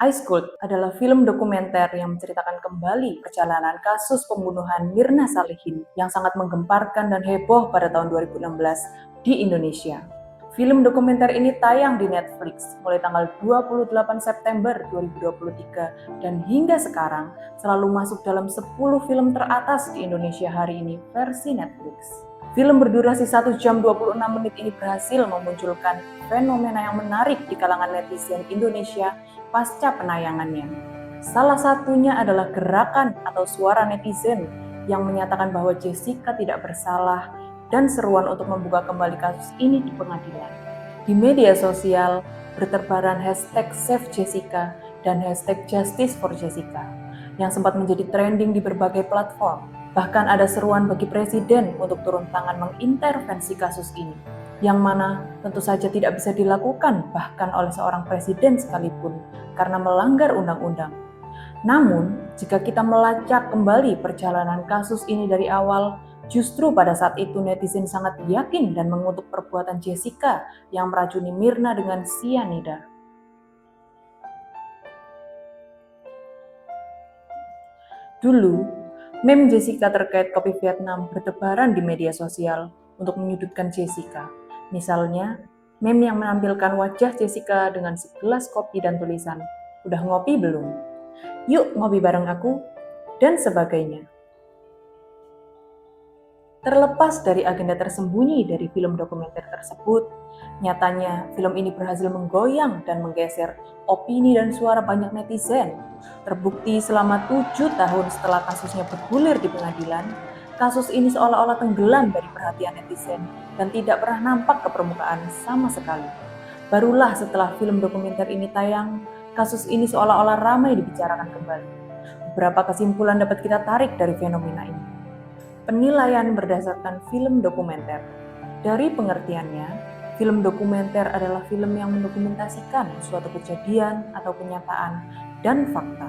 Ice Cold adalah film dokumenter yang menceritakan kembali perjalanan kasus pembunuhan Mirna Salihin yang sangat menggemparkan dan heboh pada tahun 2016 di Indonesia. Film dokumenter ini tayang di Netflix mulai tanggal 28 September 2023 dan hingga sekarang selalu masuk dalam 10 film teratas di Indonesia hari ini versi Netflix. Film berdurasi 1 jam 26 menit ini berhasil memunculkan fenomena yang menarik di kalangan netizen Indonesia pasca penayangannya. Salah satunya adalah gerakan atau suara netizen yang menyatakan bahwa Jessica tidak bersalah dan seruan untuk membuka kembali kasus ini di pengadilan. Di media sosial berterbaran hashtag Save Jessica dan hashtag Justice for Jessica yang sempat menjadi trending di berbagai platform. Bahkan ada seruan bagi presiden untuk turun tangan mengintervensi kasus ini, yang mana tentu saja tidak bisa dilakukan bahkan oleh seorang presiden sekalipun karena melanggar undang-undang. Namun, jika kita melacak kembali perjalanan kasus ini dari awal, justru pada saat itu netizen sangat yakin dan mengutuk perbuatan Jessica yang meracuni Mirna dengan sianida. Dulu, meme Jessica terkait kopi Vietnam bertebaran di media sosial untuk menyudutkan Jessica. Misalnya, meme yang menampilkan wajah Jessica dengan segelas kopi dan tulisan, "Udah ngopi belum? Yuk ngopi bareng aku," dan sebagainya. Terlepas dari agenda tersembunyi dari film dokumenter tersebut, nyatanya film ini berhasil menggoyang dan menggeser opini dan suara banyak netizen. Terbukti selama 7 tahun setelah kasusnya bergulir di pengadilan, kasus ini seolah-olah tenggelam dari perhatian netizen dan tidak pernah nampak ke permukaan sama sekali. Barulah setelah film dokumenter ini tayang, kasus ini seolah-olah ramai dibicarakan kembali. Beberapa kesimpulan dapat kita tarik dari fenomena ini. Penilaian berdasarkan film dokumenter. Dari pengertiannya, film dokumenter adalah film yang mendokumentasikan suatu kejadian atau kenyataan dan fakta.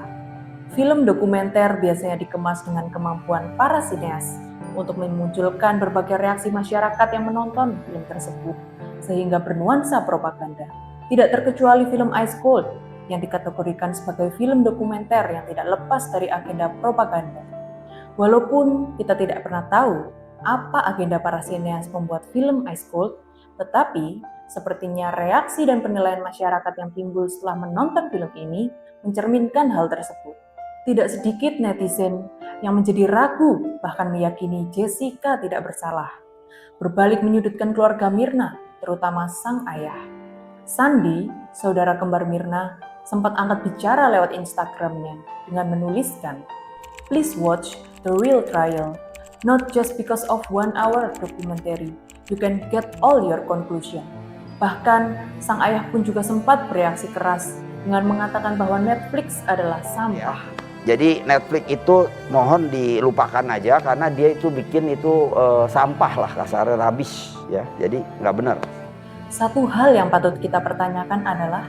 Film dokumenter biasanya dikemas dengan kemampuan para sineas untuk memunculkan berbagai reaksi masyarakat yang menonton film tersebut, sehingga bernuansa propaganda. Tidak terkecuali film Ice Cold yang dikategorikan sebagai film dokumenter yang tidak lepas dari agenda propaganda. Walaupun kita tidak pernah tahu apa agenda para sineas membuat film Ice Cold, tetapi sepertinya reaksi dan penilaian masyarakat yang timbul setelah menonton film ini mencerminkan hal tersebut. Tidak sedikit netizen yang menjadi ragu bahkan meyakini Jessica tidak bersalah. Berbalik menyudutkan keluarga Mirna, terutama sang ayah. Sandi, saudara kembar Mirna, sempat angkat bicara lewat Instagramnya dengan menuliskan, "Please watch the real trial, not just because of 1 hour documentary, you can get all your conclusion." Bahkan, sang ayah pun juga sempat bereaksi keras dengan mengatakan bahwa Netflix adalah sampah. Jadi Netflix itu mohon dilupakan aja karena dia itu bikin itu sampah lah, kasarnya habis ya. Jadi nggak benar. Satu hal yang patut kita pertanyakan adalah,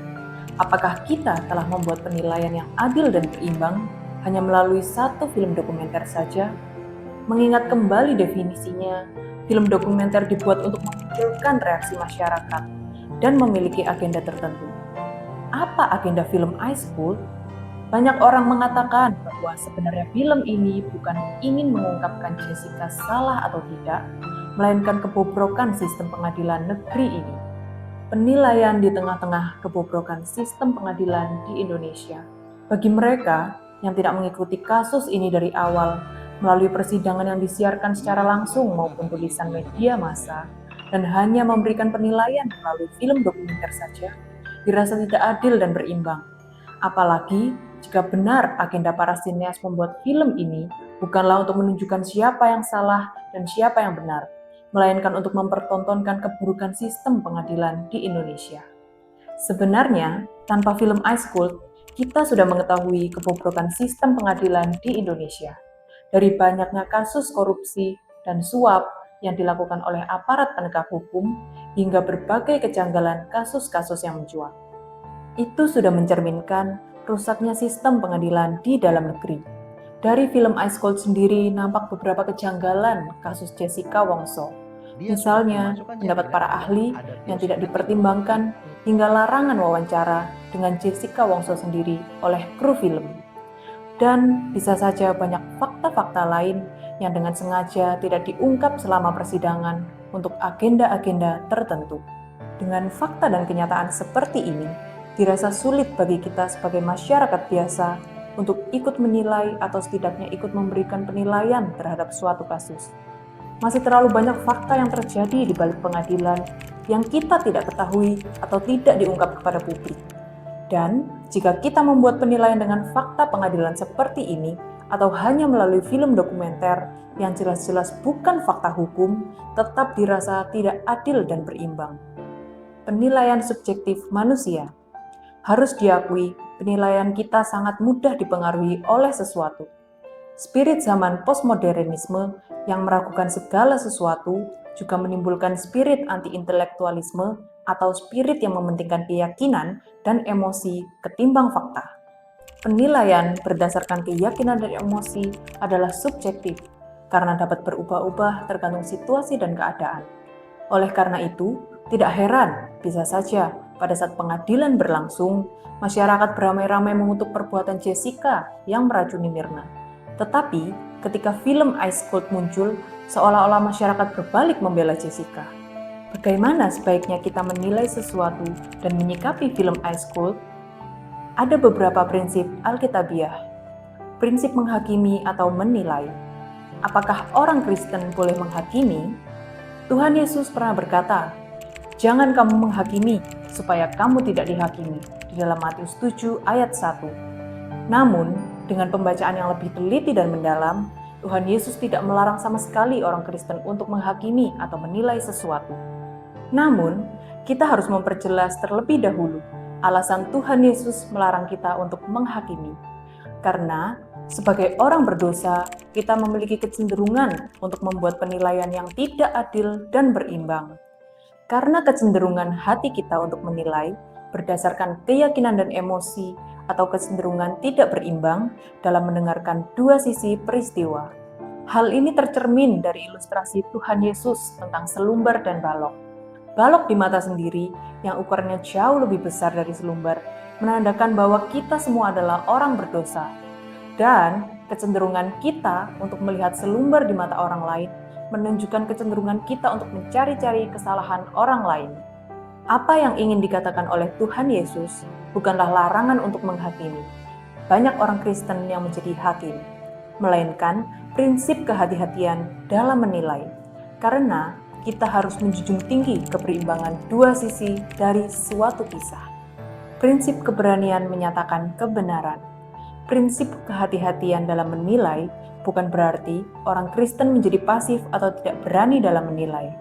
apakah kita telah membuat penilaian yang adil dan berimbang hanya melalui satu film dokumenter saja? Mengingat kembali definisinya, film dokumenter dibuat untuk memunculkan reaksi masyarakat dan memiliki agenda tertentu. Apa agenda film Ice Cold? Banyak orang mengatakan bahwa sebenarnya film ini bukan ingin mengungkapkan Jessica salah atau tidak, melainkan kebobrokan sistem pengadilan negeri ini. Penilaian di tengah-tengah kebobrokan sistem pengadilan di Indonesia. Bagi mereka yang tidak mengikuti kasus ini dari awal, melalui persidangan yang disiarkan secara langsung maupun tulisan media massa, dan hanya memberikan penilaian melalui film dokumenter saja, dirasa tidak adil dan berimbang. Apalagi jika benar agenda para sineas membuat film ini bukanlah untuk menunjukkan siapa yang salah dan siapa yang benar, melainkan untuk mempertontonkan keburukan sistem pengadilan di Indonesia. Sebenarnya, tanpa film Ice Cold, kita sudah mengetahui kebobrokan sistem pengadilan di Indonesia. Dari banyaknya kasus korupsi dan suap yang dilakukan oleh aparat penegak hukum hingga berbagai kejanggalan kasus-kasus yang mencuat. Itu sudah mencerminkan rusaknya sistem pengadilan di dalam negeri. Dari film Ice Cold sendiri nampak beberapa kejanggalan kasus Jessica Wongso. Misalnya, pendapat para ahli yang tidak dipertimbangkan hingga larangan wawancara dengan Jessica Wongso sendiri oleh kru film. Dan bisa saja banyak fakta-fakta lain yang dengan sengaja tidak diungkap selama persidangan untuk agenda-agenda tertentu. Dengan fakta dan kenyataan seperti ini, dirasa sulit bagi kita sebagai masyarakat biasa untuk ikut menilai atau setidaknya ikut memberikan penilaian terhadap suatu kasus. Masih terlalu banyak fakta yang terjadi di balik pengadilan yang kita tidak ketahui atau tidak diungkap kepada publik. Dan jika kita membuat penilaian dengan fakta pengadilan seperti ini, atau hanya melalui film dokumenter yang jelas-jelas bukan fakta hukum, tetap dirasa tidak adil dan berimbang. Penilaian subjektif manusia. Harus diakui, penilaian kita sangat mudah dipengaruhi oleh sesuatu. Spirit zaman postmodernisme yang meragukan segala sesuatu juga menimbulkan spirit anti-intelektualisme atau spirit yang mementingkan keyakinan dan emosi ketimbang fakta. Penilaian berdasarkan keyakinan dan emosi adalah subjektif karena dapat berubah-ubah tergantung situasi dan keadaan. Oleh karena itu, tidak heran bisa saja pada saat pengadilan berlangsung, masyarakat beramai-ramai mengutuk perbuatan Jessica yang meracuni Mirna. Tetapi, ketika film Ice Cold muncul, seolah-olah masyarakat berbalik membela Jessica. Bagaimana sebaiknya kita menilai sesuatu dan menyikapi film Ice Cold? Ada beberapa prinsip Alkitabiah. Prinsip menghakimi atau menilai. Apakah orang Kristen boleh menghakimi? Tuhan Yesus pernah berkata, "Jangan kamu menghakimi, supaya kamu tidak dihakimi," di dalam Matius 7 ayat 1. Namun, dengan pembacaan yang lebih teliti dan mendalam, Tuhan Yesus tidak melarang sama sekali orang Kristen untuk menghakimi atau menilai sesuatu. Namun, kita harus memperjelas terlebih dahulu alasan Tuhan Yesus melarang kita untuk menghakimi. Karena, sebagai orang berdosa, kita memiliki kecenderungan untuk membuat penilaian yang tidak adil dan berimbang. Karena kecenderungan hati kita untuk menilai berdasarkan keyakinan dan emosi atau kecenderungan tidak berimbang dalam mendengarkan dua sisi peristiwa. Hal ini tercermin dari ilustrasi Tuhan Yesus tentang selumbar dan balok. Balok di mata sendiri yang ukurannya jauh lebih besar dari selumbar menandakan bahwa kita semua adalah orang berdosa. Dan kecenderungan kita untuk melihat selumbar di mata orang lain menunjukkan kecenderungan kita untuk mencari-cari kesalahan orang lain. Apa yang ingin dikatakan oleh Tuhan Yesus bukanlah larangan untuk menghakimi. Banyak orang Kristen yang menjadi hakim, melainkan prinsip kehati-hatian dalam menilai. Karena kita harus menjunjung tinggi keberimbangan dua sisi dari suatu kisah. Prinsip keberanian menyatakan kebenaran. Prinsip kehati-hatian dalam menilai bukan berarti orang Kristen menjadi pasif atau tidak berani dalam menilai.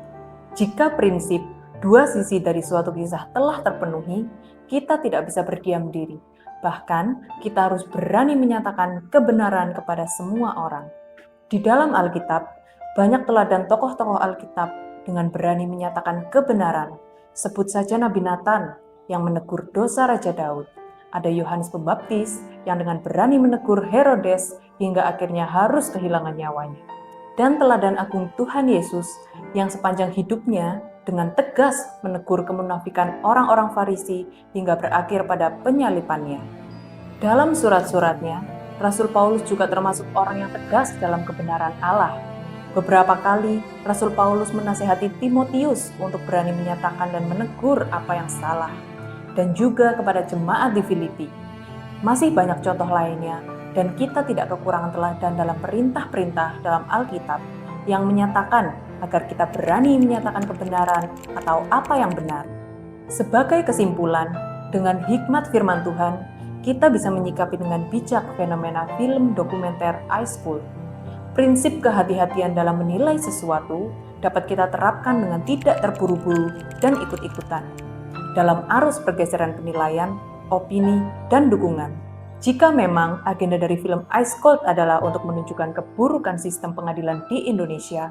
Jika prinsip dua sisi dari suatu kisah telah terpenuhi, kita tidak bisa berdiam diri. Bahkan, kita harus berani menyatakan kebenaran kepada semua orang. Di dalam Alkitab, banyak teladan tokoh-tokoh Alkitab dengan berani menyatakan kebenaran. Sebut saja Nabi Nathan yang menegur dosa Raja Daud. Ada Yohanes Pembaptis yang dengan berani menegur Herodes hingga akhirnya harus kehilangan nyawanya. Dan teladan agung Tuhan Yesus yang sepanjang hidupnya dengan tegas menegur kemunafikan orang-orang Farisi hingga berakhir pada penyalipannya. Dalam surat-suratnya, Rasul Paulus juga termasuk orang yang tegas dalam kebenaran Allah. Beberapa kali, Rasul Paulus menasihati Timotius untuk berani menyatakan dan menegur apa yang salah, dan juga kepada jemaat di Filipi. Masih banyak contoh lainnya, dan kita tidak kekurangan teladan dalam perintah-perintah dalam Alkitab yang menyatakan agar kita berani menyatakan kebenaran atau apa yang benar. Sebagai kesimpulan, dengan hikmat firman Tuhan, kita bisa menyikapi dengan bijak fenomena film dokumenter Ice Cold. Prinsip kehati-hatian dalam menilai sesuatu dapat kita terapkan dengan tidak terburu-buru dan ikut-ikutan dalam arus pergeseran penilaian, opini, dan dukungan. Jika memang agenda dari film Ice Cold adalah untuk menunjukkan keburukan sistem pengadilan di Indonesia,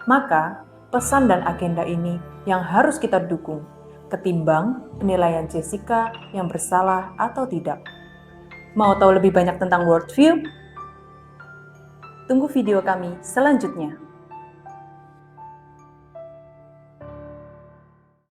maka pesan dan agenda ini yang harus kita dukung, ketimbang penilaian Jessica yang bersalah atau tidak. Mau tahu lebih banyak tentang Worldview? Tunggu video kami selanjutnya.